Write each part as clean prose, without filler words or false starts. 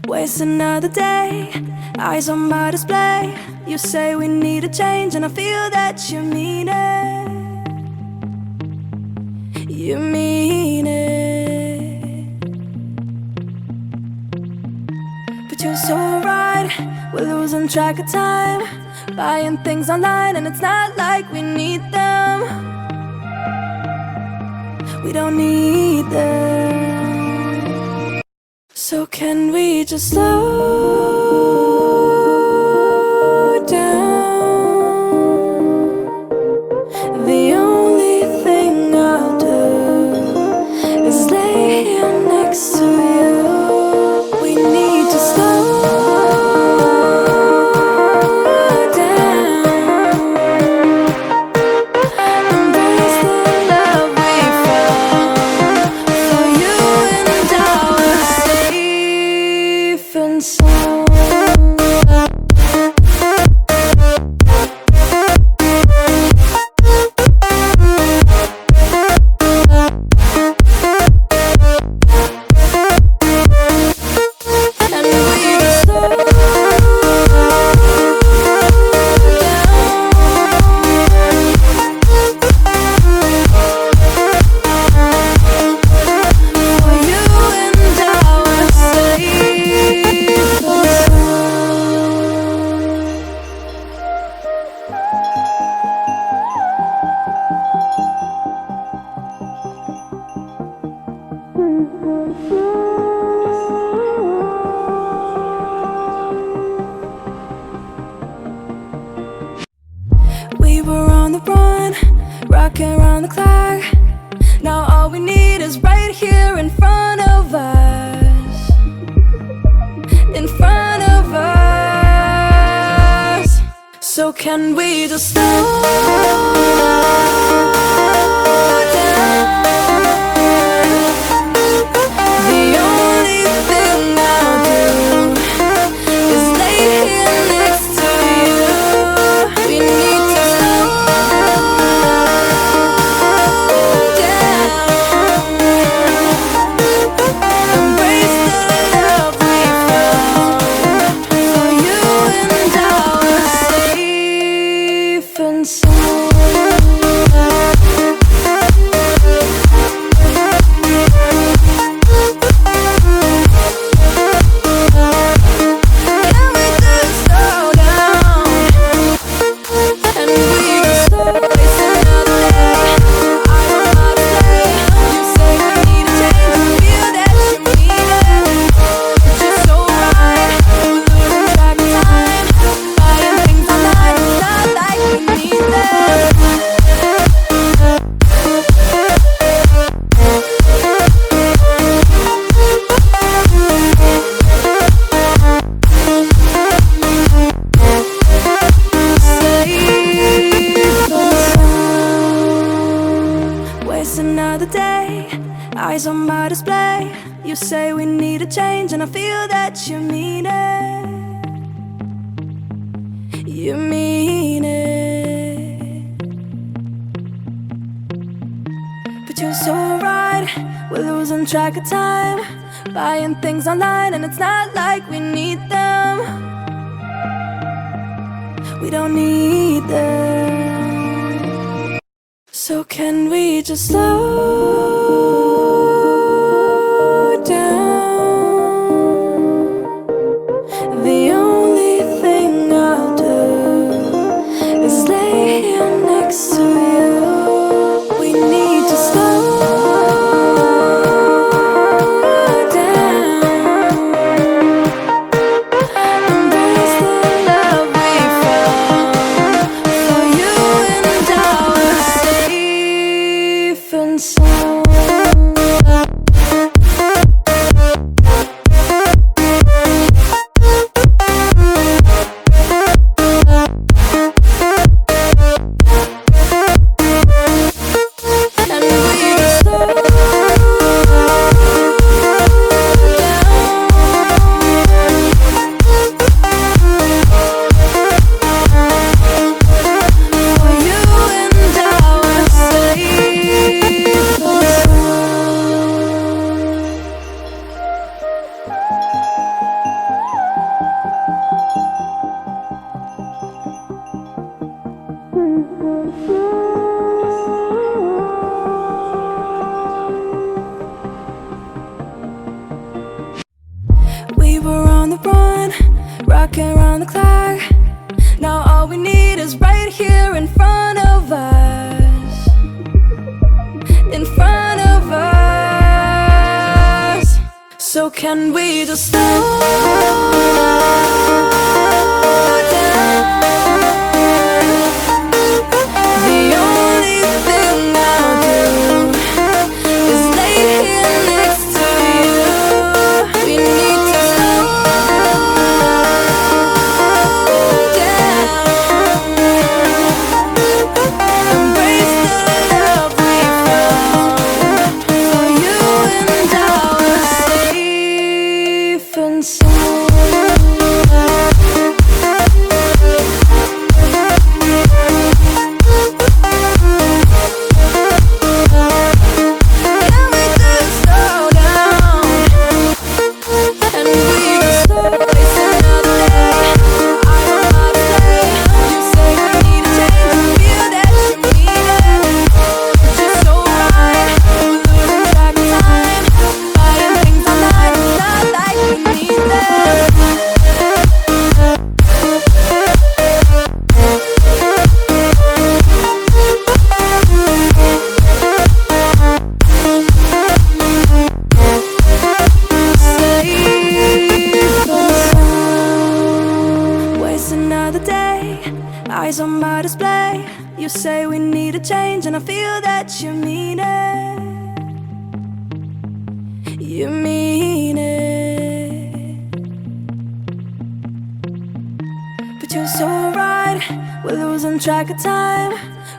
Waste another day, eyes on my display. You say we need a change, and I feel that you mean it. You mean it. But you're so right, we're losing track of time, buying things online, and it's not like we need them. We don't need them. So can we just slow down? The only thing I'll do is lay here next to you. We need to slow down. Embrace the love we found. For you and I were safe and sound. We were on the run, rocking around the clock. Now all we need is right here in front of us. In front of us. So can we just slow down? The only thing I'll do is lay here next to you. We need to slow down. Embrace the love we found. For you and I were safe and sound. Can we just slow down? And we can slow waste another day. I don't know how to play. You say we need a change, and I feel that you mean it. But you're so right, we're losing track of time, buying things online, it's not like we need them. Waste another day, eyes on my display. You say we need a change, and I feel that you mean it. You mean it. But you're so right, we're losing track of time, buying things online, and it's not like we need them. We don't need them. So can we just slow down? The only thing I'll do is lay here next to you. We need to slow down. Embrace the love we found. For you and I were safe and sound. on the run, rocking around the clock. Now all we need is right here in front of us. In front of us. So can we just slow down? The only thing I'll do is lay here next to you. We need to slow down. Embrace the love we found. For you and I are safe and sound. Can we just slow down? And we just slow waste another day. I don't know how to play. You say we need a change, I feel that you mean it. But you're so right, we're losing track of time. Buying things online, it's not like we need them. Waste another day, eyes on my display. You say we need a change, and I feel that you mean it. You mean it. But you're so right, we're losing track of time.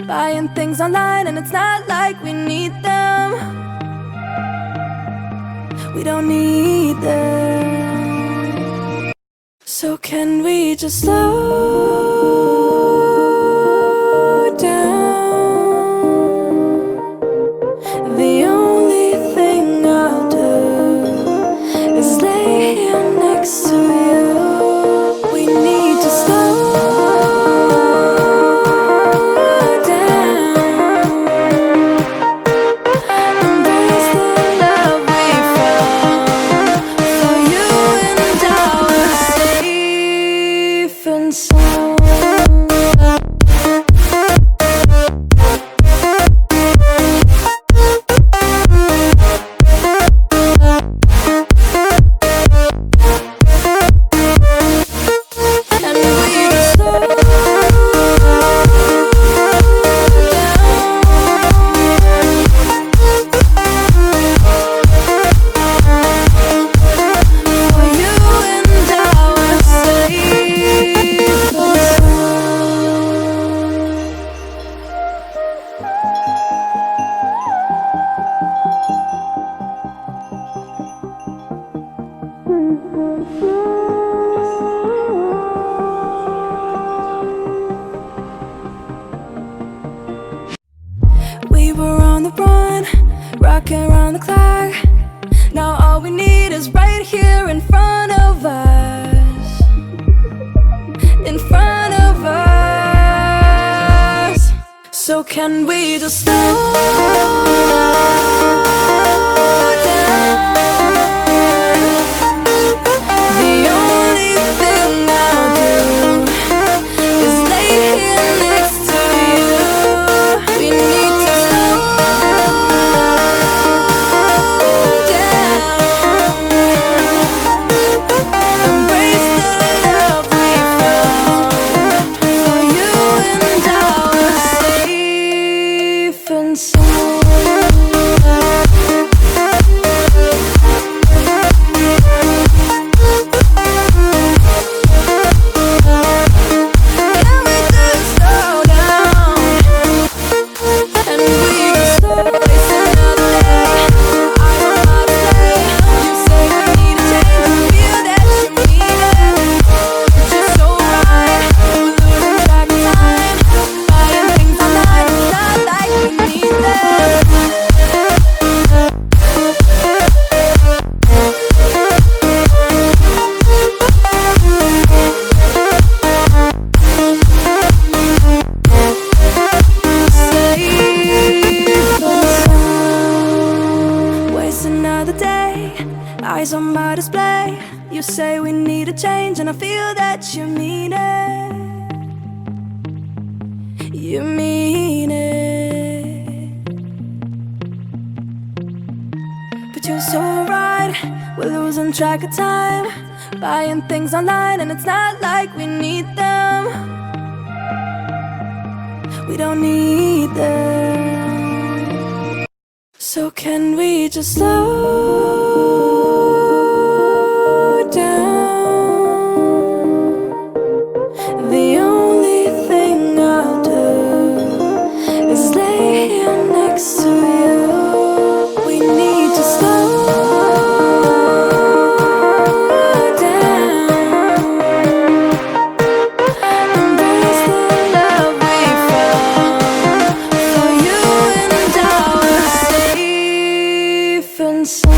Buying things online, and it's not like we need them. We don't need them. So can we just slow down? The only thing I'll do is lay here next to you. We need to slow down. Embrace the love we found. For you and I are safe and sound. And we just slow down. For you and I are safe and we were on the run, rocking around the clock. Now all we need is right here in front of us. In front of us. So can we just slow down? The only thing I'll do is lay here next to you. We need to slow down. Embrace the love we found. For you and I are safe and sound. on my display. You say we need a change, and I feel that you mean it. You mean it. But you're so right, we're losing track of time, buying things online and it's not like we need them. We don't need them. So can we just slow down? The only thing I'll do is lay here next to you. We need to slow down, embrace the love we found. For you and I are safe and sound.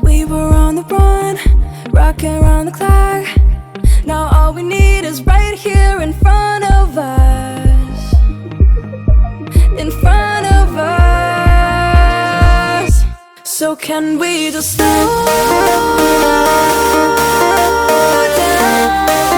We were on the run, rocking around the clock. Now all we need is right here in front of us. In front of us. So can we just slow down?